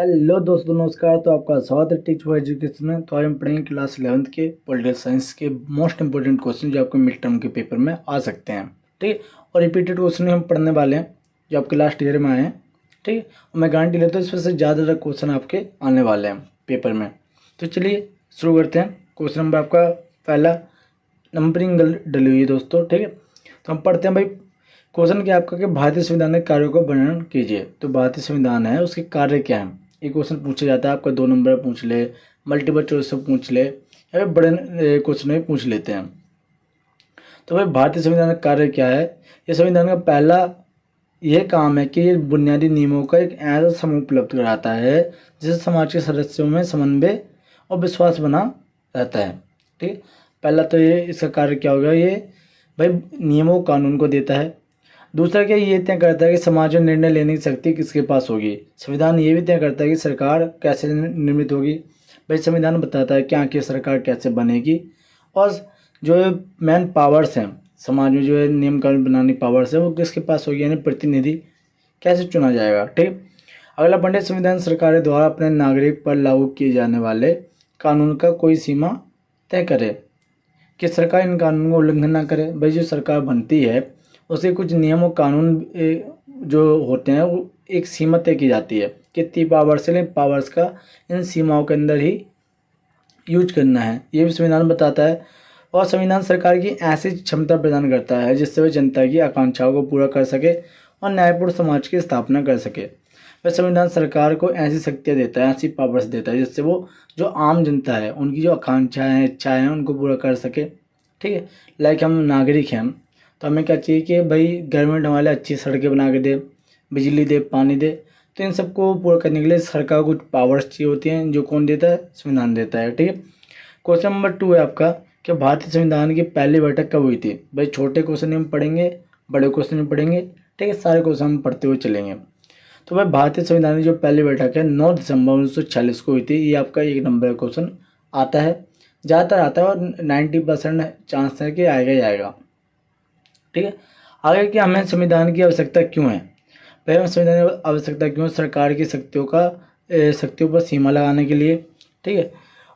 Hello दोस्तों, नमस्कार। तो आपका स्वागत है टीच फॉर एजुकेशन में। तो आज हम पढ़ेंगे क्लास 11th के पॉलिटिकल साइंस के मोस्ट इंपोर्टेंट क्वेश्चन जो आपके मिड टर्म के पेपर में आ सकते हैं। ठीक है, और रिपीटेड क्वेश्चन हम पढ़ने वाले हैं जो आपके लास्ट ईयर में आए हैं। ठीक है, और मैं गारंटी लेता हूँ इसमें से ज़्यादा क्वेश्चन आपके आने वाले हैं पेपर में। तो चलिए शुरू करते हैं। क्वेश्चन नंबर आपका पहला, नंबरिंग डली हुई है दोस्तों। ठीक है, तो हम पढ़ते हैं भाई। क्वेश्चन क्या आपका कि भारतीय संविधान के कार्यों का वर्णन कीजिए। तो भारतीय संविधान है, उसके कार्य क्या हैं, ये क्वेश्चन पूछा जाता है। आपका 2 नंबर पूछ ले, मल्टीपल चॉइस से पूछ ले, या फिर बड़े क्वेश्चन में पूछ लेते हैं। तो भाई भारतीय संविधान का कार्य क्या है। ये संविधान का पहला यह काम है कि ये बुनियादी नियमों का एक ऐसा समूह उपलब्ध कराता है जिससे समाज के सदस्यों में समन्वय और विश्वास बना रहता है। ठीक, पहला तो ये इसका कार्य क्या होगा, ये भाई नियमों कानून को देता है। दूसरा क्या, ये तय करता है कि समाज में निर्णय लेने की शक्ति किसके पास होगी। संविधान ये भी तय करता है कि सरकार कैसे निर्मित होगी। भाई संविधान बताता है कि आखिर सरकार कैसे बनेगी, और जो मेन पावर्स हैं समाज में, जो है नियम कानून बनाने पावर्स है, वो किसके पास होगी, यानी प्रतिनिधि कैसे चुना जाएगा। ठीक, अगला पॉइंट है, संविधान सरकार द्वारा अपने नागरिक पर लागू किए जाने वाले कानून का कोई सीमा तय करे कि सरकार इन कानूनों का उल्लंघन ना करे। भाई जो सरकार बनती है उसके कुछ नियम और कानून जो होते हैं वो एक सीमा तय की जाती है, कितनी पावर्स है, पावर्स का इन सीमाओं के अंदर ही यूज करना है, ये भी संविधान बताता है। और संविधान सरकार की ऐसी क्षमता प्रदान करता है जिससे वह जनता की आकांक्षाओं को पूरा कर सके और न्यायपूर्ण समाज की स्थापना कर सके। वह संविधान सरकार को ऐसी शक्तियाँ देता है, ऐसी पावर्स देता है जिससे वो जो आम जनता है उनकी जो आकांक्षाएं हैं, इच्छाएं हैं, उनको पूरा कर सके। ठीक है, लाइक हम नागरिक हैं, तो हमें क्या चाहिए कि भाई गवर्नमेंट हमारे लिए अच्छी सड़कें बना के दे, बिजली दे, पानी दे। तो इन सबको पूरा करने के लिए सरकार को कुछ पावर्स चाहिए होती हैं, जो कौन देता है, संविधान देता है। ठीक है, क्वेश्चन नंबर 2 है आपका कि भारतीय संविधान की पहली बैठक कब हुई थी। भाई छोटे क्वेश्चन हम पढ़ेंगे, बड़े क्वेश्चन हम पढ़ेंगे। ठीक है, सारे क्वेश्चन हम पढ़ते हुए चलेंगे। तो भाई भारतीय संविधान की जो पहली बैठक है 9 दिसंबर 1946 को हुई थी। ये आपका 1 नंबर क्वेश्चन आता है, ज़्यादातर आता है, और 90% चांस है कि आएगा ही आएगा। ठीक है, आगे कि हमें संविधान की आवश्यकता क्यों है। भाई हमें संविधान की आवश्यकता क्यों, सरकार की शक्तियों पर सीमा लगाने के लिए। ठीक है,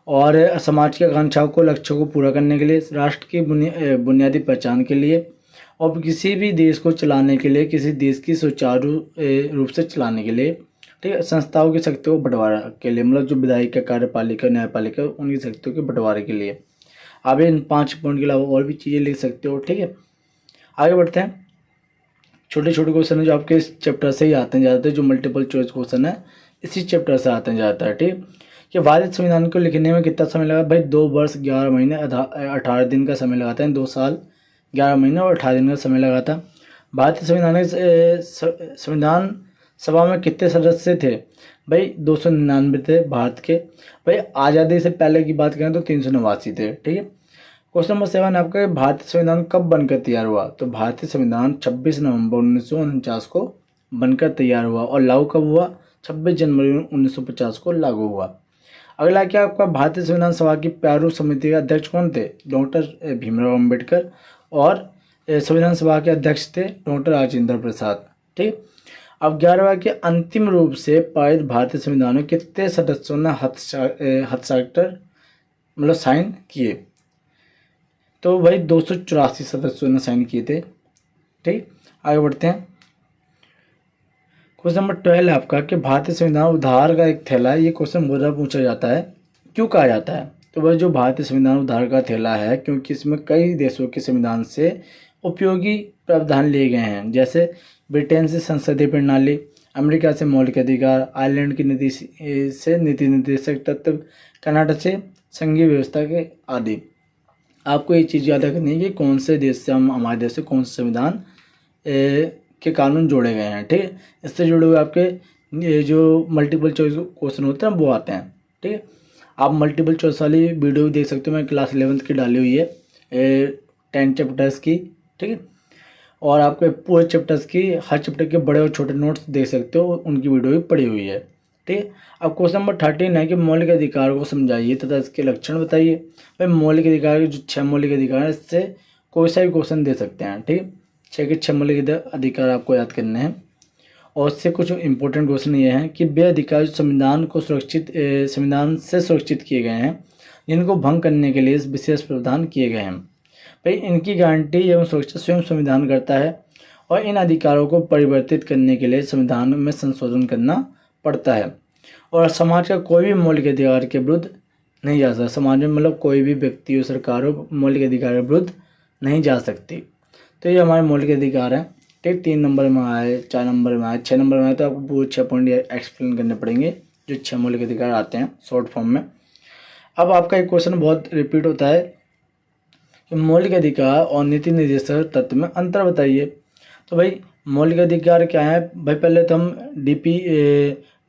और समाज की आकांक्षाओं को, लक्ष्यों को पूरा करने के लिए, राष्ट्र की बुनियादी पहचान के लिए, और किसी भी देश को चलाने के लिए, किसी देश की सुचारू रूप से चलाने के लिए। ठीक है, संस्थाओं की शक्तियों को बंटवारा के लिए, मतलब जो विधायिका, कार्यपालिका, न्यायपालिका, उनकी शक्तियों के बंटवारे के लिए। आप इन 5 पॉइंट के अलावा और भी चीज़ें लिख सकते हो। ठीक है, आगे बढ़ते हैं। छोटे छोटे क्वेश्चन है जो आपके इस चैप्टर से ही आते हैं ज़्यादातर, जो मल्टीपल चॉइस क्वेश्चन है इसी चैप्टर से आते हैं ज़्यादातर। ठीक, कि भारतीय संविधान को लिखने में कितना समय लगा। भाई 2 वर्ष 11 महीने 18 दिन का समय लगाते हैं, 2 साल 11 महीने और 18 दिन का समय लगा था। भारतीय संविधान सभा में कितने सदस्य थे। भाई 299 थे भारत के। भाई आज़ादी से पहले की बात करें तो 389 थे। ठीक है, क्वेश्चन नंबर 7 आपका, भारतीय संविधान कब बनकर तैयार हुआ। तो भारतीय संविधान 26 नवंबर 1949 को बनकर तैयार हुआ, और लागू कब हुआ, 26 जनवरी 1950 को लागू हुआ। अगला क्या आपका, भारतीय संविधान सभा की प्रारूप समिति के अध्यक्ष कौन थे, डॉक्टर भीमराव अम्बेडकर, और संविधान सभा के अध्यक्ष थे डॉक्टर राजेंद्र प्रसाद। ठीक, अब 11वां के अंतिम रूप से पारित भारतीय संविधान में कितने सदस्यों ने हस्ताक्षर मतलब साइन किए। तो भाई 284 सदस्यों ने साइन किए थे। ठीक, आगे बढ़ते हैं। क्वेश्चन नंबर 12 है आपका कि भारतीय संविधान उधार का एक थैला है। ये क्वेश्चन बहुत ज़्यादा पूछा जाता है, क्यों कहा जाता है। तो भाई जो भारतीय संविधान उधार का थैला है, क्योंकि इसमें कई देशों के संविधान से उपयोगी प्रावधान लिए गए हैं, जैसे ब्रिटेन से संसदीय प्रणाली, अमेरिका से मौलिक अधिकार, आयरलैंड की नीति से नीति निर्देशक तत्व, कनाडा से संघीय व्यवस्था के आदि। आपको ये चीज़ याद रखनी है कि कौन से देश से हमारे देश से कौन से संविधान के कानून जोड़े गए हैं। ठीक है, इससे जुड़े हुए आपके ये जो मल्टीपल चॉइस क्वेश्चन होते हैं वो आते हैं। ठीक है, आप मल्टीपल चॉइस वाली वीडियो भी देख सकते हो, मैं क्लास 11th की डाली हुई है 10 चैप्टर्स की। ठीक है, और आपके पूरे चैप्टर्स की, हर चैप्टर के बड़े और छोटे नोट्स देख सकते हो, उनकी वीडियो भी पड़ी हुई है। ठीक है, अब क्वेश्चन नंबर 13 है कि मौलिक अधिकार को समझाइए तथा इसके लक्षण बताइए। भाई मौलिक अधिकार के जो 6 मौलिक अधिकार हैं, इससे कोई सा भी क्वेश्चन दे सकते हैं। ठीक है, 6 के 6 मौलिक अधिकार आपको याद करने हैं। और उससे कुछ इंपॉर्टेंट क्वेश्चन ये हैं कि वे अधिकार जो संविधान से सुरक्षित किए गए हैं, जिनको भंग करने के लिए विशेष प्रावधान किए गए हैं। भाई इनकी गारंटी एवं सुरक्षा स्वयं संविधान करता है और इन अधिकारों को परिवर्तित करने के लिए संविधान में संशोधन करना पड़ता है। और समाज का कोई भी मौलिक अधिकार के विरुद्ध नहीं जा सकता। समाज में मतलब कोई भी व्यक्ति हो, सरकार हो, मौलिक अधिकार के विरुद्ध नहीं जा सकती। तो ये हमारे मौलिक अधिकार हैं। ठीक, 3 नंबर में आए, 4 नंबर में आए, 6 नंबर में आए, तो आपको पूरे 6 पॉइंट एक्सप्लेन करने पड़ेंगे जो 6 मौलिक अधिकार आते हैं शॉर्ट फॉर्म में। अब आपका एक क्वेश्चन बहुत रिपीट होता है कि मौलिक अधिकार और नीति निर्देशक तत्व में अंतर बताइए। तो भाई मौलिक अधिकार क्या है भाई, पहले तो हम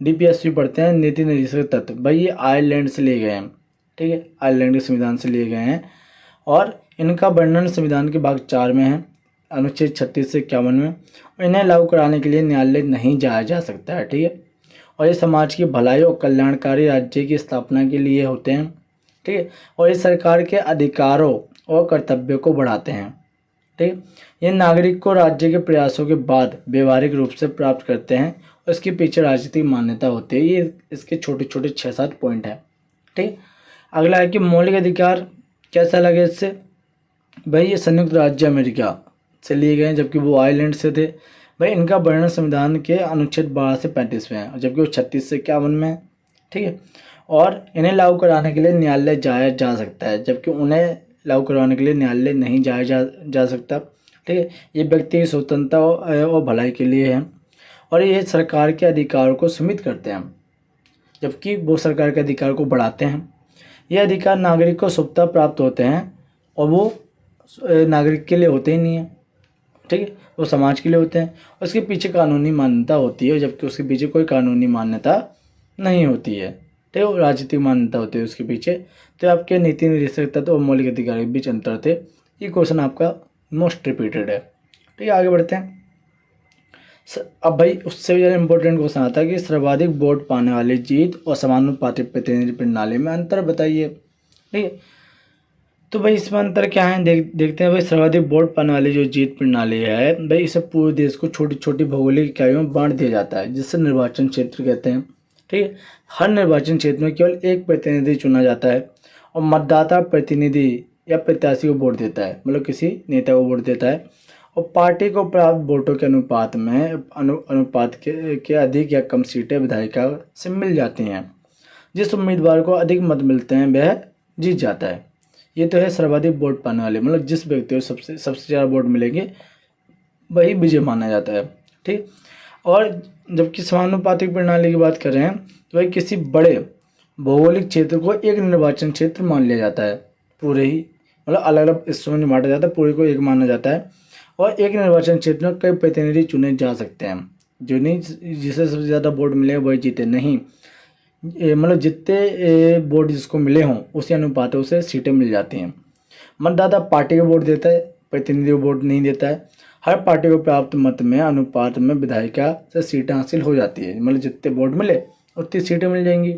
डीपीएसपी पढ़ते हैं, नीति निर्देशक तत्व। भाई ये आयरलैंड से लिए गए हैं, ठीक है, आयरलैंड के संविधान से लिए गए हैं और इनका वर्णन संविधान के भाग 4 में है, अनुच्छेद 36 से 51 में। और इन्हें लागू कराने के लिए न्यायालय नहीं जाया जा सकता है, ठीक है। और ये समाज की भलाई और कल्याणकारी राज्य की स्थापना के लिए होते हैं, ठीक है। और ये सरकार के अधिकारों और कर्तव्यों को बढ़ाते हैं, ठीक। ये नागरिक को राज्य के प्रयासों के बाद व्यवहारिक रूप से प्राप्त करते हैं और इसके पीछे राजनीतिक मान्यता होती है। ये इसके छोटे छोटे 6-7 पॉइंट हैं, ठीक। अगला है कि मौलिक अधिकार कैसा लगे इससे। भाई ये संयुक्त राज्य अमेरिका से लिए गए हैं, जबकि वो आयरलैंड से थे। भाई इनका वर्णन संविधान के अनुच्छेद 12 से 35 में है, जबकि वो 36 से 51 में है, ठीक है। और इन्हें लागू कराने के लिए न्यायालय जाया जा सकता है, जबकि उन्हें लागू करवाने के लिए न्यायालय नहीं जाया जा सकता, ठीक है। ये व्यक्ति की स्वतंत्रता और भलाई के लिए है और ये सरकार के अधिकारों को सीमित करते हैं, जबकि वो सरकार के अधिकार को बढ़ाते हैं। ये अधिकार नागरिक को स्वतः प्राप्त होते हैं और वो नागरिक के लिए होते ही नहीं है, ठीक है, वो समाज के लिए होते हैं। उसके पीछे कानूनी मान्यता होती है, जबकि उसके पीछे कोई कानूनी मान्यता नहीं होती है, ठीक है, वो राजनीतिक मान्यता होती है उसके पीछे। तो आपके नीति निर्देशक तत्व और मौलिक अधिकार के बीच अंतर थे। ये क्वेश्चन आपका मोस्ट रिपीटेड है, ठीक है। आगे बढ़ते हैं। अब भाई उससे भी ज़्यादा इंपॉर्टेंट क्वेश्चन आता है कि सर्वाधिक वोट पाने वाली जीत और समानुपातिक प्रतिनिधि प्रणाली में अंतर बताइए, ठीक है। तो भाई इसमें अंतर क्या है, देखते हैं। भाई सर्वाधिक वोट पाने वाली जो जीत प्रणाली है, भाई इसे पूरे देश को छोटी छोटी भौगोलिक इकाइयों में बांट दिया जाता है, जिससे निर्वाचन क्षेत्र कहते हैं, ठीक है। हर निर्वाचन क्षेत्र में केवल एक प्रतिनिधि चुना जाता है और मतदाता प्रतिनिधि या प्रत्याशी को वोट देता है, मतलब किसी नेता को वोट देता है और पार्टी को प्राप्त वोटों के अनुपात में अनुपात के अधिक या कम सीटें विधायिका से मिल जाती हैं। जिस उम्मीदवार को अधिक मत मिलते हैं वह जीत जाता है। ये तो है सर्वाधिक वोट पाने वाले, मतलब जिस व्यक्ति को सबसे ज़्यादा वोट मिलेंगे वही विजय माना जाता है, ठीक। और जबकि समानुपातिक प्रणाली की बात कर रहे हैं तो भाई किसी बड़े भौगोलिक क्षेत्र को एक निर्वाचन क्षेत्र मान लिया जाता है, पूरे ही मतलब अलग अलग हिस्सों में नहीं बांटा जाता, पूरे को एक माना जाता है। और एक निर्वाचन क्षेत्र में कई प्रतिनिधि चुने जा सकते हैं, जो नहीं जिसे सबसे ज़्यादा वोट मिले वही जीते नहीं, मतलब जितने वोट जिसको मिले हों उसी अनुपात में उसे सीटें मिल जाती हैं। मतदाता पार्टी को वोट देता है, प्रतिनिधि को वोट नहीं देता है। हर पार्टी को प्राप्त मत में अनुपात में विधायिका से सीटें हासिल हो जाती है, मतलब जितने वोट मिले उतनी सीटें मिल जाएंगी।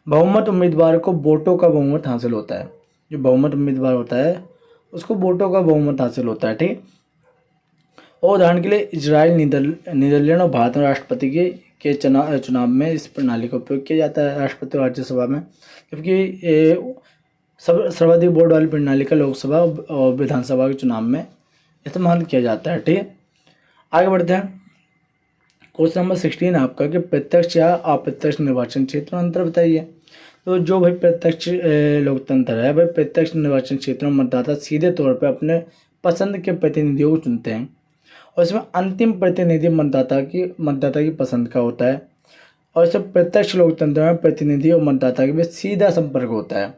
बहुमत उम्मीदवार को वोटों का बहुमत हासिल होता है, जो बहुमत उम्मीदवार होता है उसको वोटों का बहुमत हासिल होता है, ठीक। और उदाहरण के लिए इजराइल, नीदरलैंड और भारत में राष्ट्रपति के चुनाव में इस प्रणाली का उपयोग किया जाता है, राष्ट्रपति और राज्यसभा में। जबकि सर्वाधिक वोट वाली प्रणाली का लोकसभा और विधानसभा के चुनाव में इस्तेमाल किया जाता है, ठीक है। आगे बढ़ते हैं। क्वेश्चन नंबर 16 आपका कि प्रत्यक्ष या अप्रत्यक्ष निर्वाचन क्षेत्र में अंतर बताइए। तो जो भाई प्रत्यक्ष लोकतंत्र है, भाई प्रत्यक्ष निर्वाचन क्षेत्रों में मतदाता सीधे तौर पर अपने पसंद के प्रतिनिधियों को चुनते हैं और इसमें अंतिम प्रतिनिधि मतदाता की पसंद का होता है। और इसे प्रत्यक्ष लोकतंत्र में प्रतिनिधि और मतदाता के बीच सीधा संपर्क होता है,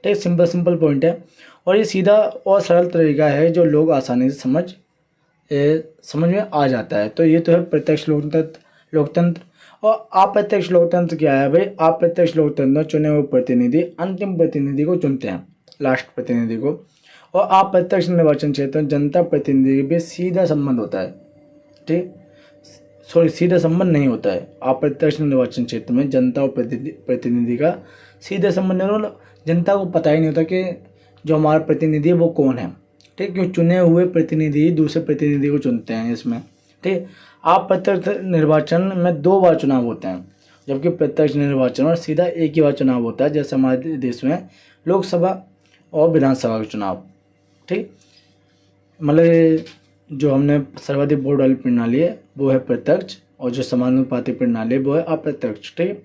ठीक। सिंपल पॉइंट है और ये सीधा और सरल तरीका है जो लोग आसानी से समझ में आ जाता है। तो ये तो है प्रत्यक्ष लोकतंत्र। और अप्रत्यक्ष लोकतंत्र क्या है भाई, अप्रत्यक्ष लोकतंत्र चुने हुए प्रतिनिधि अंतिम प्रतिनिधि को चुनते हैं, लास्ट प्रतिनिधि को। और अप्रत्यक्ष निर्वाचन क्षेत्र में जनता प्रतिनिधि के बीच सीधा संबंध होता है, ठीक। सीधा संबंध नहीं होता है अप्रत्यक्ष निर्वाचन क्षेत्र में, जनता और प्रतिनिधि का सीधा संबंध नहीं, मतलब जनता को पता ही नहीं होता कि जो हमारा प्रतिनिधि है वो कौन है, ठीक। क्यों चुने हुए प्रतिनिधि दूसरे प्रतिनिधि को चुनते हैं इसमें, ठीक है। अप्रत्यक्ष निर्वाचन में 2 बार चुनाव होते हैं, जबकि प्रत्यक्ष निर्वाचन और सीधा एक ही बार चुनाव होता है, जैसे हमारे देश में लोकसभा और विधानसभा का चुनाव। ठीक, मतलब जो हमने सर्वाधिक वोट वाली प्रणाली है वो है प्रत्यक्ष, और जो समानुपाती प्रणाली है वो है अप्रत्यक्ष। ठीक है।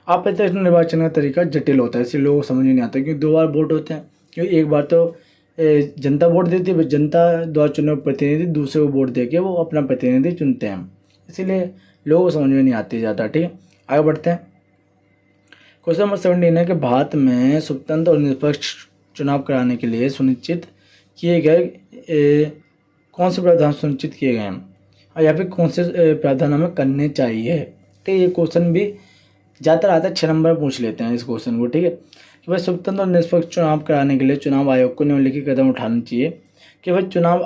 अप्रत्यक्ष निर्वाचन का तरीका जटिल होता है, इसलिए लोगों को समझ नहीं आता, क्योंकि 2 बार वोट होते हैं। क्योंकि एक बार तो जनता वोट देती है, जनता द्वारा चुने हुए प्रतिनिधि दूसरे को वोट देके वो अपना प्रतिनिधि चुनते हैं, इसीलिए लोगों को समझ में नहीं आती ज़्यादा। ठीक है, आगे बढ़ते हैं। क्वेश्चन नंबर 17 है कि भारत में स्वतंत्र और निष्पक्ष चुनाव कराने के लिए सुनिश्चित किए गए कौन से प्रावधान सुनिश्चित किए गए हैं, और या फिर कौन से प्रावधान हमें करने चाहिए। ठीक है, ये क्वेश्चन भी ज़्यादातर आता है, 6 नंबर पूछ लेते हैं इस क्वेश्चन को। ठीक है, कि भाई स्वतंत्र और निष्पक्ष चुनाव कराने के लिए चुनाव आयोग को निम्नलिखित कदम उठाना चाहिए। कि भाई चुनाव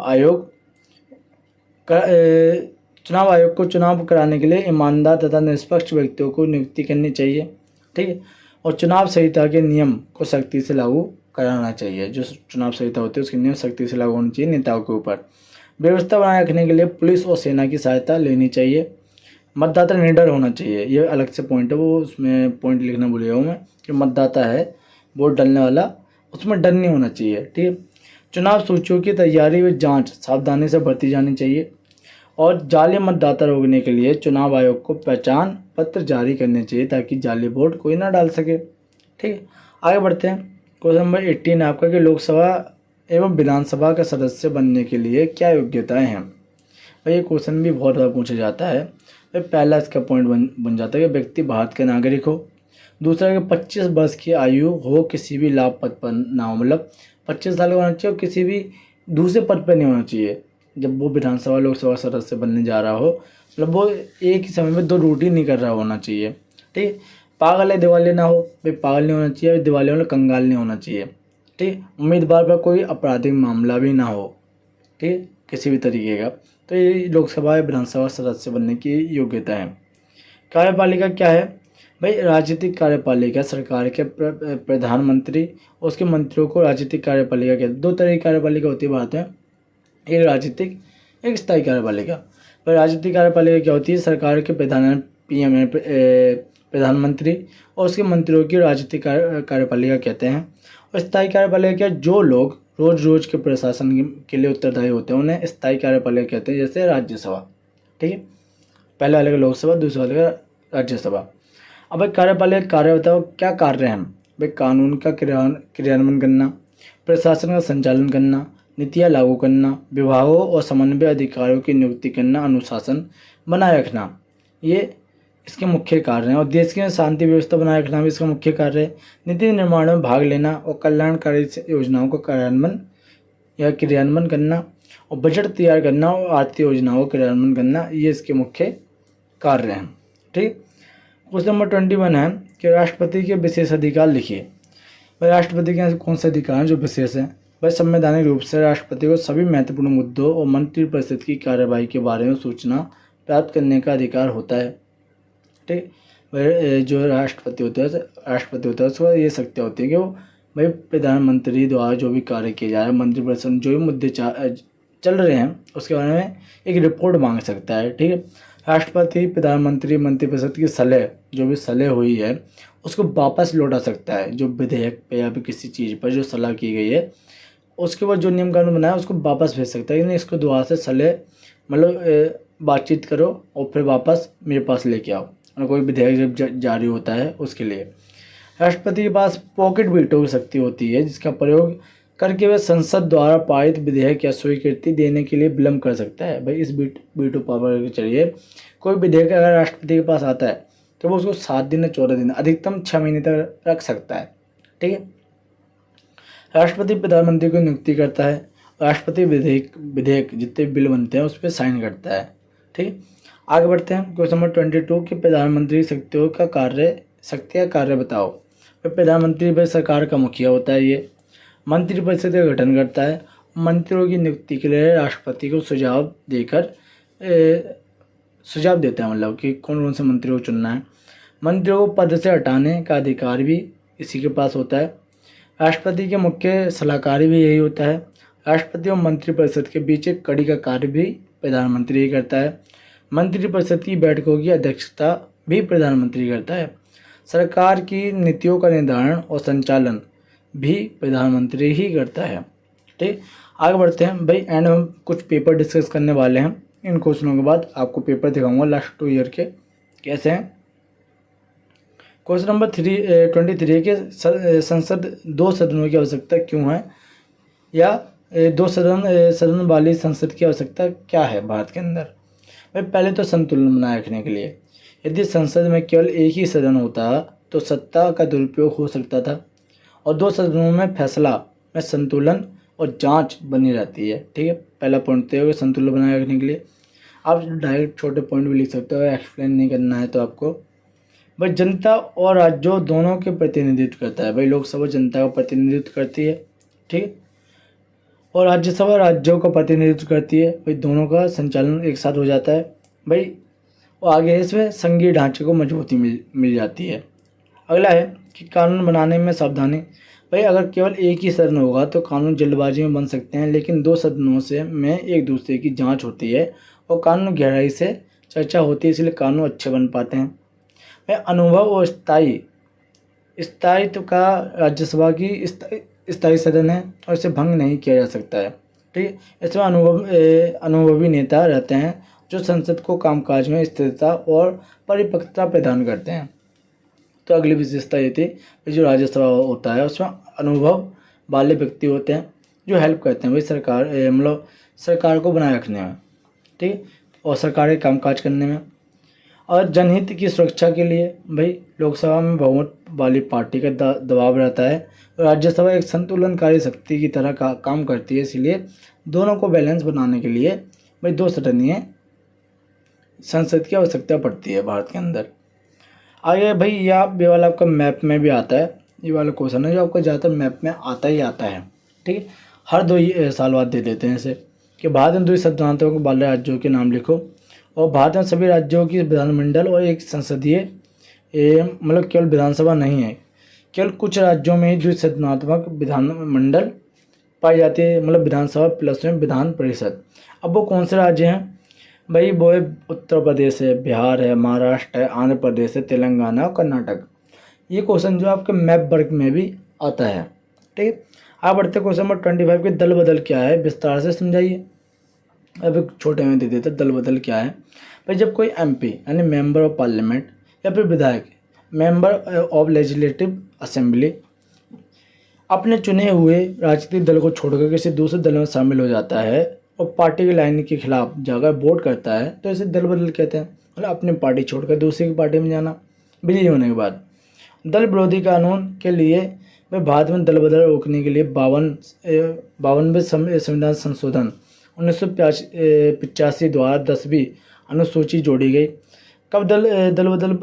आयोग को चुनाव कराने के लिए ईमानदार तथा निष्पक्ष व्यक्तियों को नियुक्ति करनी चाहिए। ठीक है, और चुनाव संहिता के नियम को सख्ती से लागू कराना चाहिए। जो चुनाव संहिता होती है उसके नियम सख्ती से लागू होने चाहिए नेताओं के ऊपर। व्यवस्था बनाए रखने के लिए पुलिस और सेना की सहायता लेनी चाहिए। मतदाता निडर होना चाहिए, ये अलग से पॉइंट है, वो उसमें पॉइंट लिखना भूल गया हूँ मैं, कि मतदाता है वोट डालने वाला, उसमें डर नहीं होना चाहिए। ठीक है, चुनाव सूचियों की तैयारी व जांच सावधानी से बरती जानी चाहिए, और जाली मतदाता रोकने के लिए चुनाव आयोग को पहचान पत्र जारी करने चाहिए, ताकि जाली वोट कोई ना डाल सके। ठीक है, आगे बढ़ते हैं। क्वेश्चन नंबर 18 आपका कि लोकसभा एवं विधानसभा का सदस्य बनने के लिए क्या योग्यताएं हैं। भाई ये क्वेश्चन भी बहुत बार पूछा जाता है। भाई पहला इसका पॉइंट बन जाता है कि व्यक्ति भारत का नागरिक हो। दूसरा कि 25 वर्ष की आयु हो, किसी भी लाभ पद पर ना हो, मतलब 25 साल का होना चाहिए, और किसी भी दूसरे पद पर नहीं होना चाहिए जब वो विधानसभा लोकसभा सदस्य बनने जा रहा हो, मतलब वो एक ही समय में 2 ड्यूटी नहीं कर रहा होना चाहिए। ठीक है, पागल है दिवाली ना हो, भाई पागल नहीं होना चाहिए, दिवाली वाला कंगाल नहीं होना चाहिए। ठीक, उम्मीदवार पर कोई आपराधिक मामला भी ना हो, ठीक, किसी भी तरीके का। तो ये लोकसभा या विधानसभा सदस्य बनने की योग्यता है। कार्यपालिका क्या है। भाई राजनीतिक कार्यपालिका सरकार के प्रधानमंत्री और उसके मंत्रियों को राजनीतिक कार्यपालिका कहते हैं। 2 तरह की कार्यपालिका होती है भारत में, एक राजनीतिक, एक स्थायी कार्यपालिका। पर राजनीतिक कार्यपालिका क्या होती है, सरकार के PM प्रधानमंत्री और उसके मंत्रियों की राजनीतिक कार्यपालिका कहते हैं। और स्थायी कार्यपालिका क्या, जो लोग रोज रोज के प्रशासन के लिए उत्तरदायी होते हैं उन्हें स्थायी कार्यपालिका कहते हैं, जैसे राज्यसभा। ठीक है, पहले वाले का लोकसभा, दूसरे वाले का राज्यसभा। अब भाई कार्यपालिका कार्य बताओ, क्या कार्य हैं। भाई कानून का क्रियान्वयन करना, प्रशासन का संचालन करना, नीतियाँ लागू करना, विभागों और समन्वय अधिकारियों की नियुक्ति करना, अनुशासन बनाए रखना, ये इसके मुख्य कार्य हैं। और देश की शांति व्यवस्था बनाए रखना भी इसका मुख्य कार्य है। नीति निर्माण में भाग लेना और कल्याणकारी योजनाओं का क्रियान्वयन करना, और बजट तैयार करना और आर्थिक योजनाओं का क्रियान्वयन करना, ये इसके मुख्य कार्य हैं। ठीक, क्वेश्चन नंबर 21 है कि राष्ट्रपति के विशेष अधिकार लिखिए। भाई राष्ट्रपति के कौन से अधिकार हैं जो विशेष हैं। भाई संवैधानिक रूप से राष्ट्रपति को सभी महत्वपूर्ण मुद्दों और मंत्रिपरिषद की कार्यवाही के बारे में सूचना प्राप्त करने का अधिकार होता है। ठीक, भाई जो राष्ट्रपति होता है उसको ये शक्तियाँ होती है कि वो भाई प्रधानमंत्री द्वारा जो भी कार्य किए जा रहे हैं, मंत्रिपरिषद जो भी मुद्दे चल रहे हैं उसके बारे में एक रिपोर्ट मांग सकता है। ठीक है, राष्ट्रपति प्रधानमंत्री मंत्रिपरिषद की सलाह, जो भी सलाह हुई है उसको वापस लौटा सकता है। जो विधेयक पे या फिर किसी चीज़ पर जो सलाह की गई है उसके बाद जो नियम कानून बनाया उसको वापस भेज सकता है, नहीं इसको दोबारा से सलाह मतलब बातचीत करो और फिर वापस मेरे पास लेके आओ, और कोई विधेयक जब जारी होता है उसके लिए। राष्ट्रपति के पास पॉकेट वीटो की शक्ति होती है, जिसका प्रयोग करके वह संसद द्वारा पारित विधेयक या स्वीकृति देने के लिए विलंब कर सकता है। भाई इस वीटो पावर के जरिए कोई विधेयक अगर राष्ट्रपति के पास आता है तो वो उसको 7 दिन या 14 दिन, अधिकतम 6 महीने तक रख सकता है। ठीक है, राष्ट्रपति प्रधानमंत्री को नियुक्ति करता है, राष्ट्रपति विधेयक जितने बिल बनते हैं उस पर साइन करता है। ठीक, आगे बढ़ते हैं। क्वेश्चन नंबर 22 कि प्रधानमंत्री शक्तियों का कार्य बताओ। प्रधानमंत्री भाई सरकार का मुखिया होता है, ये मंत्रिपरिषद का गठन करता है, मंत्रियों की नियुक्ति के लिए राष्ट्रपति को सुझाव देता है, मतलब कि कौन कौन से मंत्रियों को चुनना है। मंत्रियों को पद से हटाने का अधिकार भी इसी के पास होता है। राष्ट्रपति के मुख्य सलाहकार भी यही होता है। राष्ट्रपति और मंत्रिपरिषद के बीच एक कड़ी का कार्य भी प्रधानमंत्री ही करता है। मंत्रिपरिषद की बैठकों की अध्यक्षता भी प्रधानमंत्री करता है। सरकार की नीतियों का निर्धारण और संचालन भी प्रधानमंत्री ही करता है। ठीक, आगे बढ़ते हैं भाई। एंड हम कुछ पेपर डिस्कस करने वाले हैं। इन क्वेश्चनों के बाद आपको पेपर दिखाऊंगा लास्ट 2 ईयर के कैसे हैं। क्वेश्चन नंबर 23 के संसद 2 सदनों की आवश्यकता क्यों है, या 2 सदन वाली संसद की आवश्यकता क्या है भारत के अंदर। भाई पहले तो संतुलन बनाए रखने के लिए। यदि संसद में केवल एक ही सदन होता तो सत्ता का दुरुपयोग हो सकता था, और 2 सदनों में फैसला में संतुलन और जांच बनी रहती है। ठीक है, पहला पॉइंट तो संतुलन बनाए रखने के लिए। आप डायरेक्ट छोटे पॉइंट भी लिख सकते हो, एक्सप्लेन नहीं करना है तो आपको। भाई जनता और राज्यों दोनों के प्रतिनिधित्व करता है। भाई लोकसभा जनता का प्रतिनिधित्व करती है, ठीक है, और राज्यसभा राज्यों का प्रतिनिधित्व करती है। भाई दोनों का संचालन एक साथ हो जाता है। भाई और आगे इसमें संघीय ढांचे को मजबूती मिल जाती है। अगला है कि कानून बनाने में सावधानी। भाई अगर केवल एक ही सदन होगा तो कानून जल्दबाजी में बन सकते हैं, लेकिन 2 सदनों से में एक दूसरे की जांच होती है और कानून गहराई से चर्चा होती है, इसलिए कानून अच्छे बन पाते हैं। भाई अनुभव और स्थायित्व का राज्यसभा की स्थायी सदन है और इसे भंग नहीं किया जा सकता है। ठीक है, इसमें अनुभवी नेता रहते हैं जो संसद को कामकाज में स्थिरता और परिपक्वता प्रदान करते हैं। तो अगली विशेषता ये थी कि जो राज्यसभा होता है उसमें अनुभव वाले व्यक्ति होते हैं जो हेल्प करते हैं भाई मतलब सरकार को बनाए रखने में, ठीक है, और सरकारी कामकाज करने में। और जनहित की सुरक्षा के लिए भाई लोकसभा में बहुमत वाली पार्टी का दबाव रहता है, राज्यसभा एक संतुलनकारी शक्ति की तरह काम करती है, इसलिए दोनों को बैलेंस बनाने के लिए भाई 2 सदनीय संसद की आवश्यकता पड़ती है भारत के अंदर। आगे भाई ये वाला आपका मैप में भी आता है। ये वाला क्वेश्चन है जो आपको ज़्यादातर मैप में आता ही आता है, ठीक है, हर 2 साल बाद दे देते हैं इसे कि भारत में 2 संवैधानिक वाले राज्यों के नाम लिखो, और भारत में सभी राज्यों की विधानमंडल और एक संसदीय मतलब केवल विधानसभा नहीं है, केवल कुछ राज्यों में ही द्विसदनात्मक विधानमंडल पाई जाती है, मतलब विधानसभा प्लस में विधान परिषद। अब वो कौन से राज्य हैं भाई, वो है उत्तर प्रदेश है, बिहार है, महाराष्ट्र है, आंध्र प्रदेश है, तेलंगाना और कर्नाटक। ये क्वेश्चन जो आपके मैप वर्क में भी आता है, ठीक है। आप बढ़ते क्वेश्चन नंबर 25 के दल बदल क्या है, विस्तार से समझाइए। अब एक छोटे में दे देते दल बदल क्या है। भाई जब कोई एमपी यानी मेंबर ऑफ पार्लियामेंट या फिर विधायक मेंबर ऑफ लेजिस्लेटिव असेंबली अपने चुने हुए राजनीतिक दल को छोड़कर किसी दूसरे दल में शामिल हो जाता है और पार्टी की लाइन के खिलाफ जाकर वोट करता है तो इसे दल बदल कहते हैं। मतलब अपनी पार्टी छोड़कर दूसरी की पार्टी में जाना। बिजली होने के बाद दल विरोधी कानून के लिए वह भारत में दल बदल रोकने के लिए 52वें संविधान संशोधन 1985 द्वारा 10वीं अनुसूची जोड़ी गई। कब दल बदल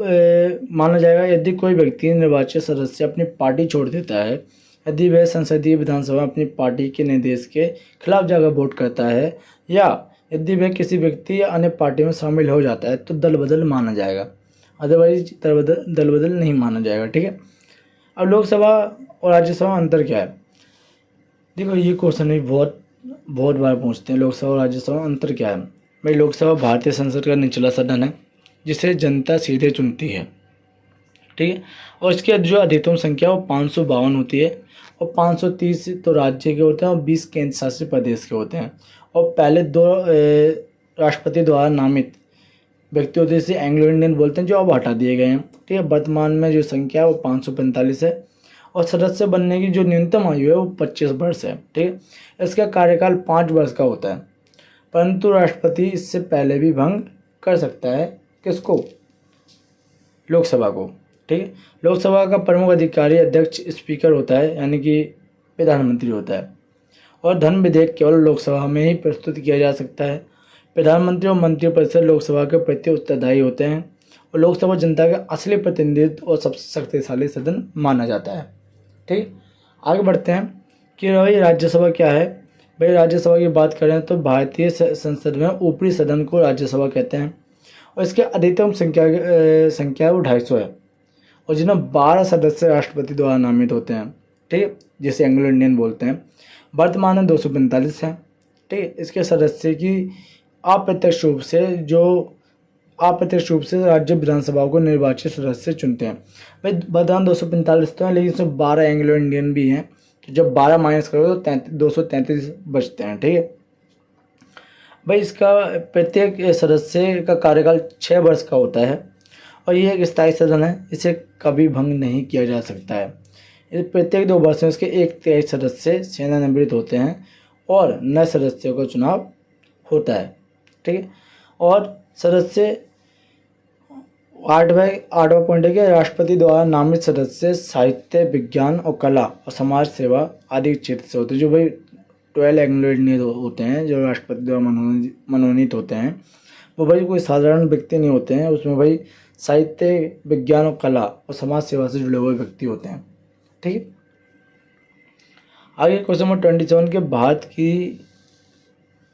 माना जाएगा, यदि कोई व्यक्ति निर्वाचित सदस्य अपनी पार्टी छोड़ देता है, यदि वह संसदीय विधानसभा अपनी पार्टी के निर्देश के खिलाफ जाकर वोट करता है, या यदि वह किसी व्यक्ति या अन्य पार्टी में शामिल हो जाता है तो दल बदल माना जाएगा, अदरवाइज दल बदल नहीं माना जाएगा। ठीक है। अब लोकसभा और राज्यसभा अंतर क्या है, देखो ये क्वेश्चन भी बहुत बार पूछते हैं। लोकसभा और राज्यसभा अंतर क्या है। भाई लोकसभा भारतीय संसद का निचला सदन है जिसे जनता सीधे चुनती है, ठीक है, और इसकी जो अधिकतम संख्या वो 552 होती है, और 530 तो राज्य के होते हैं और 20 केंद्र शासित प्रदेश के होते हैं। और पहले 2 राष्ट्रपति द्वारा नामित व्यक्ति होते हैं, जिसे एंग्लो इंडियन बोलते हैं, जो अब हटा दिए गए हैं। ठीक है, वर्तमान में जो संख्या है वो 545 है, और सदस्य बनने की जो न्यूनतम आयु है वो 25 वर्ष है। ठीक है, इसका कार्यकाल 5 वर्ष का होता है, परंतु राष्ट्रपति इससे पहले भी भंग कर सकता है। किसको, लोकसभा को। ठीक है, लोकसभा का प्रमुख अधिकारी अध्यक्ष स्पीकर होता है, यानी कि प्रधानमंत्री होता है, और धन विधेयक केवल लोकसभा में ही प्रस्तुत किया जा सकता है। प्रधानमंत्री और मंत्रिपरिषद लोकसभा के प्रति उत्तरदायी होते हैं, और लोकसभा जनता का असली प्रतिनिधित्व और सबसे शक्तिशाली सदन माना जाता है। ठीक, आगे बढ़ते हैं कि भाई राज्यसभा क्या है। भाई राज्यसभा की बात करें तो भारतीय संसद में ऊपरी सदन को राज्यसभा कहते हैं, और इसके अधिकतम संख्या वो 250 है, और जिनमें 12 सदस्य राष्ट्रपति द्वारा नामित होते हैं। ठीक है, जिसे एंग्लो इंडियन बोलते हैं। वर्तमान में 245 हैं। ठीक है, इसके सदस्य की अप्रत्यक्ष रूप से जो अप्रत्यक्ष रूप से राज्य विधानसभाओं को निर्वाचित सदस्य चुनते हैं। भाई बदान 245 तो है, लेकिन इसमें 12 एंग्लो इंडियन भी हैं, तो जब 12 माइनस करो तो 233 बचते हैं। ठीक है भाई, इसका प्रत्येक सदस्य का कार्यकाल 6 वर्ष का होता है और ये एक स्थायी सदन है, इसे कभी भंग नहीं किया जा सकता है। प्रत्येक 2 वर्ष में इसके 1/3 सदस्य सेवानिवृत्त होते हैं और नए सदस्यों का चुनाव होता है। ठीक है, और सदस्य 8वां पॉइंट है कि राष्ट्रपति द्वारा नामित सदस्य साहित्य, विज्ञान और कला और समाज सेवा आदि क्षेत्र से होते हैं। जो भाई 12 एंग्लो इंडियन होते हैं जो राष्ट्रपति द्वारा मनोनीत होते हैं, वो भाई कोई साधारण व्यक्ति नहीं होते हैं, उसमें भाई साहित्य, विज्ञान और कला और समाज सेवा से जुड़े हुए व्यक्ति होते हैं। ठीक है, आगे क्वेश्चन नंबर 27 के भारत की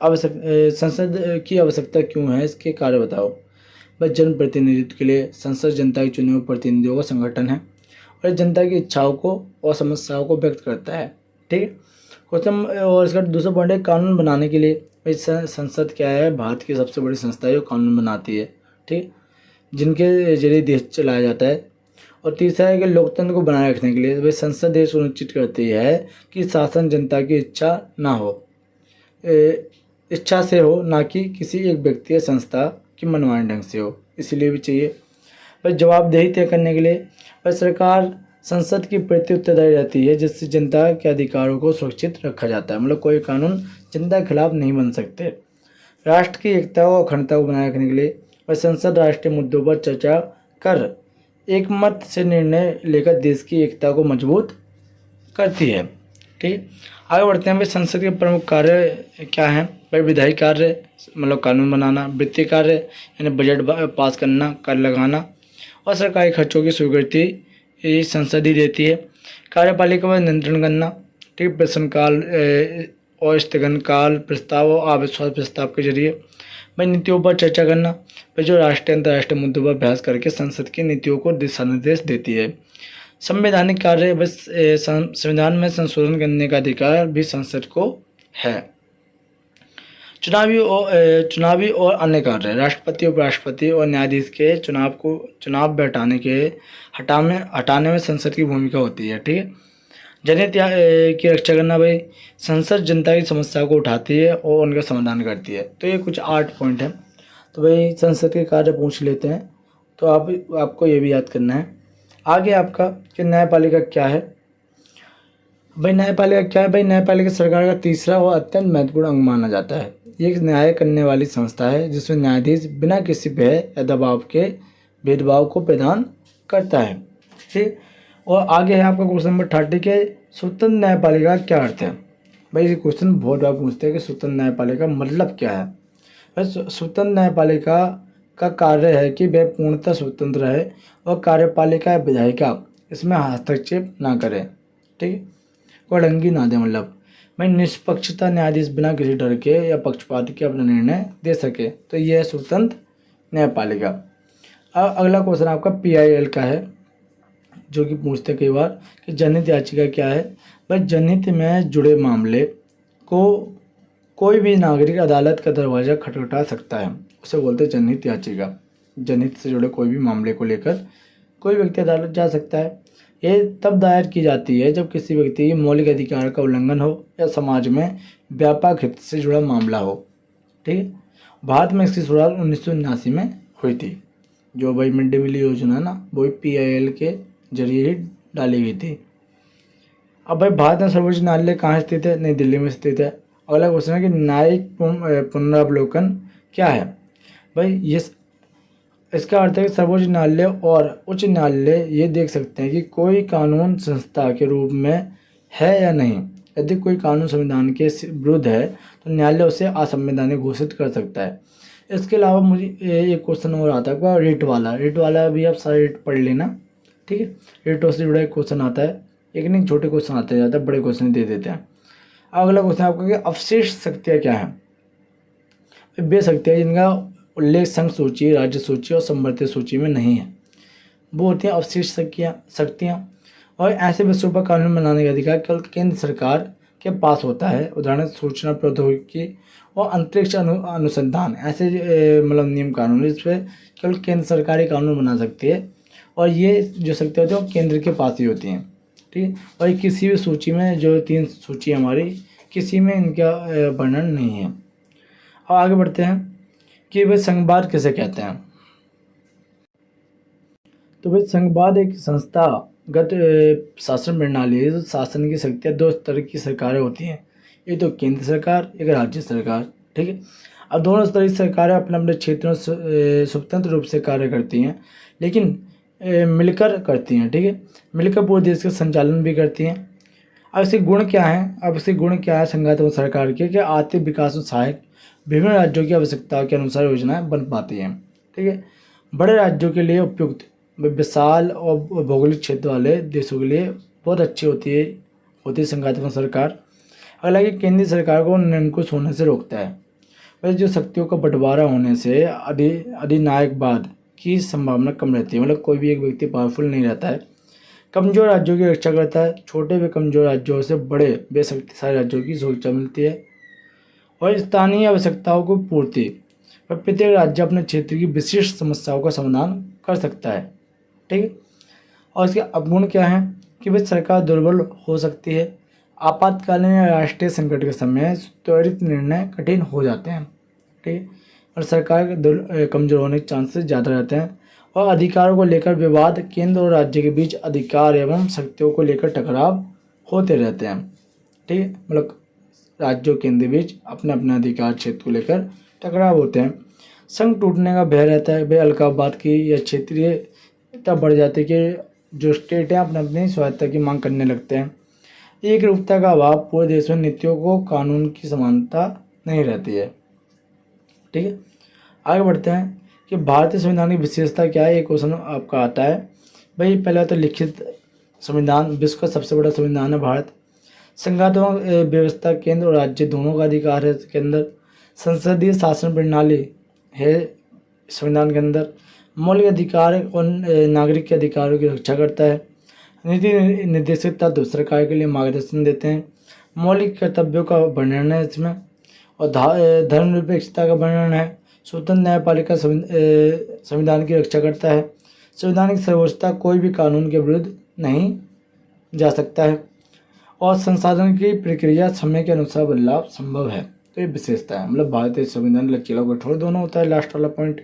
संसद की आवश्यकता क्यों है, इसके कार्य बताओ। भाई जन प्रतिनिधित्व के लिए संसद जनता के चुने हुए प्रतिनिधियों का संगठन है और जनता की इच्छाओं को और समस्याओं को व्यक्त करता है। ठीक है, क्वेश्चन और इसका दूसरा पॉइंट है कानून बनाने के लिए। भाई संसद क्या है, भारत की सबसे बड़ी संस्था है जो कानून बनाती है। ठीक, जिनके जरिए देश चलाया जाता है। और तीसरा है कि लोकतंत्र को बनाए रखने के लिए भाई संसद ये सुनिश्चित करती है कि शासन जनता की इच्छा से हो, ना कि किसी एक व्यक्ति या संस्था की मनमाने ढंग से हो, इसीलिए भी चाहिए। भाई जवाबदेही तय करने के लिए भाई सरकार संसद की प्रति उत्तरदायी रहती है, जिससे जनता के अधिकारों को सुरक्षित रखा जाता है। मतलब कोई कानून जनता के खिलाफ नहीं बन सकते। राष्ट्र की एकता और अखंडता को बनाए रखने के लिए भाई संसद राष्ट्रीय मुद्दों पर चर्चा कर एक मत से निर्णय लेकर देश की एकता को मजबूत करती है। ठीक, आगे बढ़ते हैं। भाई संसद के प्रमुख कार्य क्या हैं। भाई विधायी कार्य मतलब कानून बनाना, वित्तीय कार्य यानी बजट पास करना, कर लगाना और सरकारी खर्चों की स्वीकृति ये संसद ही देती है। कार्यपालिका पर नियंत्रण करना, ठीक, प्रश्नकाल और स्थगन काल प्रस्ताव और अविश्वास प्रस्ताव के जरिए। भाई नीतियों पर चर्चा करना, भाई जो राष्ट्रीय अंतर्राष्ट्रीय मुद्दों पर अभ्यास करके संसद की नीतियों को दिशा निर्देश देती है। संवैधानिक कार्य, बस संविधान में संशोधन करने का अधिकार भी संसद को है। चुनावी और अन्य कार्य, राष्ट्रपति, उपराष्ट्रपति और न्यायाधीश के चुनाव हटाने में संसद की भूमिका होती है। ठीक है, जनहित की रक्षा करना, भाई संसद जनता की समस्या को उठाती है और उनका समाधान करती है। तो ये कुछ 8 पॉइंट हैं। तो भाई संसद के कार्य पूछ लेते हैं, तो आपको ये भी याद करना है। आगे आपका कि न्यायपालिका क्या है। भाई न्यायपालिका क्या है, भाई न्यायपालिका सरकार का तीसरा और अत्यंत महत्वपूर्ण अंग माना जाता है। ये एक न्याय करने वाली संस्था है जिसमें न्यायाधीश बिना किसी भय या दबाव के भेदभाव को प्रदान करता है। ठीक, और आगे है आपका क्वेश्चन नंबर 30 के स्वतंत्र न्यायपालिका क्या अर्थ है। भाई ये क्वेश्चन बहुत बार पूछते हैं कि स्वतंत्र न्यायपालिका मतलब क्या है। भाई स्वतंत्र न्यायपालिका का कार्य है कि वह पूर्णतः स्वतंत्र है और कार्यपालिका या विधायिका इसमें हस्तक्षेप ना करे। ठीक, कोई अड़ंगी ना दे, मतलब भाई निष्पक्षता, न्यायाधीश बिना किसी डर के या पक्षपात के अपना निर्णय दे सके, तो यह है स्वतंत्र न्यायपालिका। अब अगला क्वेश्चन आपका PIL का है, जो कि पूछते कई बार कि जनहित याचिका क्या है। भाई जनहित में जुड़े मामले को कोई भी नागरिक अदालत का दरवाज़ा खटखटा सकता है, उसे बोलते हैं जनहित याचिका। जनहित से जुड़े कोई भी मामले को लेकर कोई व्यक्ति अदालत जा सकता है। ये तब दायर की जाती है जब किसी व्यक्ति की मौलिक अधिकार का उल्लंघन हो या समाज में व्यापक हित से जुड़ा मामला हो। ठीक है, भारत में इसकी शुरुआत 1979 में हुई थी। जो भाई मिड डे मील योजना ना, वो PIL के जरिए ही डाली गई थी। अब भाई भारत में सर्वोच्च न्यायालय कहाँ स्थित है, नई दिल्ली में स्थित है। अगला क्वेश्चन है कि न्यायिक पुनरावलोकन क्या है। भाई ये इसका अर्थ है कि सर्वोच्च न्यायालय और उच्च न्यायालय ये देख सकते हैं कि कोई कानून संस्था के रूप में है या नहीं। यदि कोई कानून संविधान के विरुद्ध है तो न्यायालय उसे असंवैधानिक घोषित कर सकता है। इसके अलावा मुझे एक क्वेश्चन और आता है रिट वाला भी आप सारे रिट पढ़ लेना। ठीक है, रिटों से जुड़ा एक क्वेश्चन आता है, एक नहीं छोटे क्वेश्चन आते जाते हैं, बड़े क्वेश्चन दे देते हैं। अगला क्वेश्चन आपका कि अवशिष्ट शक्तियाँ क्या हैं। वे शक्तियाँ जिनका उल्लेख संघ सूची, राज्य सूची और संवर्धित सूची में नहीं है, वो होती हैं अवशिष्ट शक्तियाँ। और ऐसे विषयों पर कानून बनाने का अधिकार केवल केंद्र सरकार के पास होता है। उदाहरण सूचना प्रौद्योगिकी और अंतरिक्ष अनुसंधान, ऐसे मतलब नियम कानून इस पर केवल केंद्र सरकारी कानून बना सकती है, और ये जो शक्ति होती है वो केंद्र के पास ही होती हैं। ठीक है, और ये किसी भी सूची में, जो 3 सूची हमारी, किसी में इनका वर्णन नहीं है। अब आगे बढ़ते हैं कि भाई संघवाद किसे कहते हैं। तो भाई संघवाद एक संस्थागत शासन प्रणाली है। तो शासन की शक्तियाँ 2 स्तर की सरकारें होती हैं, एक तो केंद्र सरकार, एक राज्य सरकार। ठीक है, अब दोनों स्तर की सरकारें अपने अपने क्षेत्रों से स्वतंत्र रूप से कार्य करती हैं, लेकिन मिलकर करती हैं। ठीक है, मिलकर पूरे देश का संचालन भी करती हैं। अब इसके गुण क्या हैं? संघात्मक सरकार के, कि आर्थिक विकास में सहायक, विभिन्न राज्यों की आवश्यकताओं के अनुसार योजनाएं बन पाती हैं। ठीक है, बड़े राज्यों के लिए उपयुक्त, विशाल और भौगोलिक क्षेत्र वाले देशों के लिए बहुत अच्छी होती है संघात्मक सरकार। हालांकि केंद्रीय सरकार को निरंकुश होने से रोकता है। वैसे जो शक्तियों का बंटवारा होने से अधिनायकवाद की संभावना कम रहती है, मतलब कोई भी एक व्यक्ति पावरफुल नहीं रहता है। कमजोर राज्यों की रक्षा करता है, छोटे व कमजोर राज्यों से बड़े बेशक्तिशाली राज्यों की सुरक्षा मिलती है। और स्थानीय आवश्यकताओं को पूर्ति, प्रत्येक राज्य अपने क्षेत्र की विशिष्ट समस्याओं का समाधान कर सकता है। ठीक है, और इसके अवगुण क्या हैं कि भाई सरकार दुर्बल हो सकती है, आपातकालीन या राष्ट्रीय संकट के समय त्वरित निर्णय कठिन हो जाते हैं। ठीक है, और सरकार के कमजोर होने के चांसेस ज़्यादा रहते हैं, और अधिकारों को लेकर विवाद, केंद्र और राज्य के बीच अधिकार एवं शक्तियों को लेकर टकराव होते रहते हैं। ठीक है, मतलब राज्यों केंद्र के बीच अपने अपने अधिकार क्षेत्र को लेकर टकराव होते हैं। संघ टूटने का भय रहता है, भाई अलगाववाद की या क्षेत्रीयता बढ़ जाती है कि जो स्टेट हैं अपने अपनी स्वायत्तता की मांग करने लगते हैं। एक रूपता का अभाव, पूरे देश में नीतियों को कानून की समानता नहीं रहती है। ठीक है, आगे बढ़ते हैं कि भारतीय संविधान की विशेषता क्या है। एक क्वेश्चन आपका आता है। भाई पहला तो लिखित संविधान, विश्व का सबसे बड़ा संविधान है भारत। संघात्मक व्यवस्था, केंद्र और राज्य दोनों का अधिकार है इसके अंदर। संसदीय शासन प्रणाली है संविधान के अंदर। मौलिक अधिकार और नागरिक के अधिकारों की रक्षा करता है। नीति निर्देशित तत्व सरकार के लिए मार्गदर्शन देते हैं। मौलिक कर्तव्यों का वर्णन है इसमें, और धर्मनिरपेक्षता का वर्णन है। स्वतंत्र न्यायपालिका संविधान की रक्षा करता है। संवैधानिक सर्वोच्चता, कोई भी कानून के विरुद्ध नहीं जा सकता है, और संसाधन की प्रक्रिया समय के अनुसार बदलाव संभव है। तो ये विशेषता है, मतलब भारतीय संविधान लचीला और कठोर दोनों होता है। लास्ट वाला पॉइंट,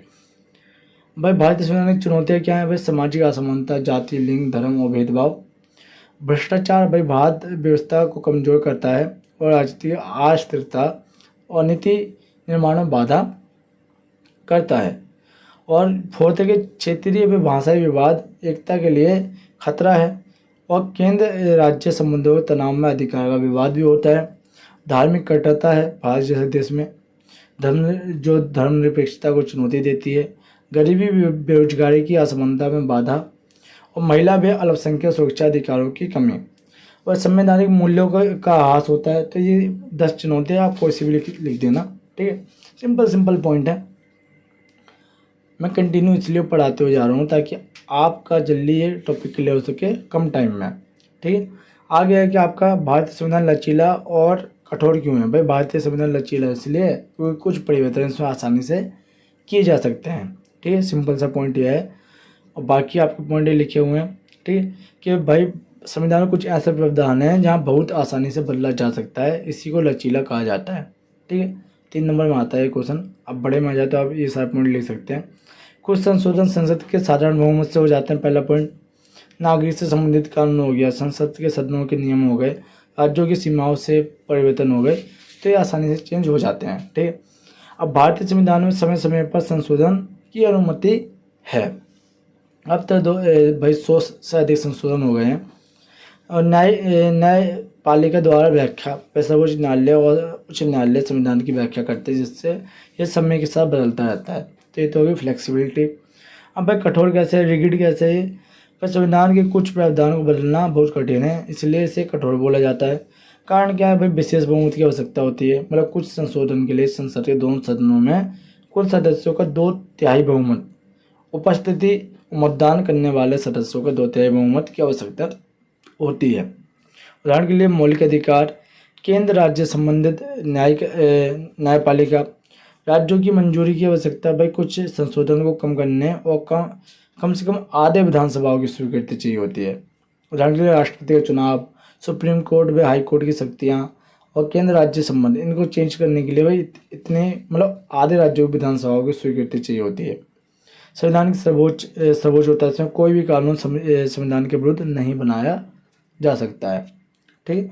भाई भारतीय संविधान की चुनौतियाँ क्या है? भाई सामाजिक असमानता, जाति, लिंग, धर्म और भेदभाव, भ्रष्टाचार भाई भारत व्यवस्था को कमजोर करता है, और राजनीतिक अस्थिरता और नीति निर्माण में बाधा करता है। और फोर्थ है कि क्षेत्रीय व भाषाई विवाद एकता के लिए खतरा है, और केंद्र राज्य संबंधों के तनाव में अधिकार का विवाद भी होता है। धार्मिक कट्टरता है भारत जैसे देश में, धर्मनिरपेक्षता को चुनौती देती है। गरीबी, बेरोजगारी की असमानता में बाधा, और महिला व अल्पसंख्यक सुरक्षा अधिकारों की कमी, और संवैधानिक मूल्यों का ह्रास होता है। तो ये 10 चुनौतियाँ आप कोई सी भी लिख देना। ठीक है, सिंपल पॉइंट है। मैं कंटिन्यू इसलिए पढ़ाते हुए जा रहा हूँ ताकि आपका जल्दी ये टॉपिक क्लियर हो सके कम टाइम में। ठीक है, आगे है कि आपका भारतीय संविधान लचीला और कठोर क्यों है। भाई भारतीय संविधान लचीला इसलिए क्योंकि कुछ परिवर्तन इसमें आसानी से किए जा सकते हैं। ठीक है, सिंपल सा पॉइंट ये है, और बाकी आपके पॉइंट ये लिखे हुए हैं। ठीक है, कि भाई संविधान में कुछ ऐसे प्रावधान हैं जहाँ बहुत आसानी से बदला जा सकता है, इसी को लचीला कहा जाता है। ठीक है, 3 नंबर में आता है क्वेश्चन। अब बड़े में आ जाए तो आप ये सारे पॉइंट लिख सकते हैं। कुछ संशोधन संसद के साधारण बहुमत से हो जाते हैं। पहला पॉइंट, नागरिक से संबंधित कानून हो गया, संसद के सदनों के नियम हो गए, राज्यों की सीमाओं से परिवर्तन हो गए, तो ये आसानी से चेंज हो जाते हैं। ठीक है, अब भारतीय संविधान में समय समय पर संशोधन की अनुमति है। अब तक भाई 100 से अधिक संशोधन हो गए हैं, और न्यायपालिका द्वारा व्याख्या, सर्वोच्च न्यायालय और उच्च न्यायालय संविधान की व्याख्या करते हैं, जिससे ये समय के साथ बदलता रहता है। तो ये तो होगी फ्लेक्सिबिलिटी। अब भाई कठोर कैसे है, रिगिड कैसे है? पर संविधान के कुछ प्रावधानों को बदलना बहुत कठिन है, इसलिए इसे कठोर बोला जाता है। कारण क्या है? भाई विशेष बहुमत की आवश्यकता होती है, मतलब कुछ संशोधन के लिए संसद के दोनों सदनों में कुल सदस्यों का 2/3 बहुमत, उपस्थिति मतदान करने वाले सदस्यों का 2/3 बहुमत की आवश्यकता होती है। उदाहरण के लिए मौलिक अधिकार, केंद्र राज्य संबंधित न्यायपालिका राज्यों की मंजूरी की आवश्यकता। भाई कुछ संशोधन को कम करने और कम से कम आधे विधानसभाओं की स्वीकृति चाहिए होती है। उदाहरण के लिए राष्ट्रपति का चुनाव, सुप्रीम कोर्ट व हाई कोर्ट की शक्तियाँ और केंद्र राज्य संबंध, इनको चेंज करने के लिए भाई इतने मतलब आधे राज्यों की विधानसभाओं की स्वीकृति चाहिए होती है। संविधान की सर्वोच्च होता है, इसमें कोई भी कानून संविधान के विरुद्ध नहीं बनाया जा सकता है। ठीक है,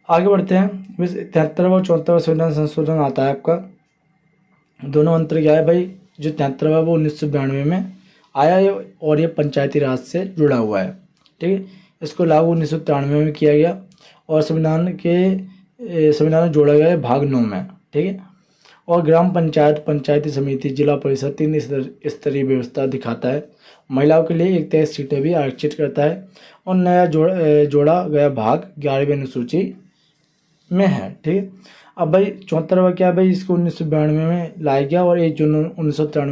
आगे बढ़ते हैं। 73वां और 74वां संविधान संशोधन आता है आपका। दोनों अंतर क्या है भाई? जो 73वां वो 1992 में आया है और ये पंचायती राज से जुड़ा हुआ है। ठीक है, इसको लागू 1993 में किया गया और संविधान में जोड़ा गया है भाग 9 में। ठीक है, और ग्राम पंचायत, पंचायती समिति, जिला परिषद 3 स्तरीय व्यवस्था दिखाता है। महिलाओं के लिए एक 23 सीटें भी आरक्षित करता है और नया जोड़ा गया भाग 11वीं अनुसूची में है। ठीक है, अब भाई 74वां क्या है भाई? इसको 1992 में लाया गया और 1 जून 1993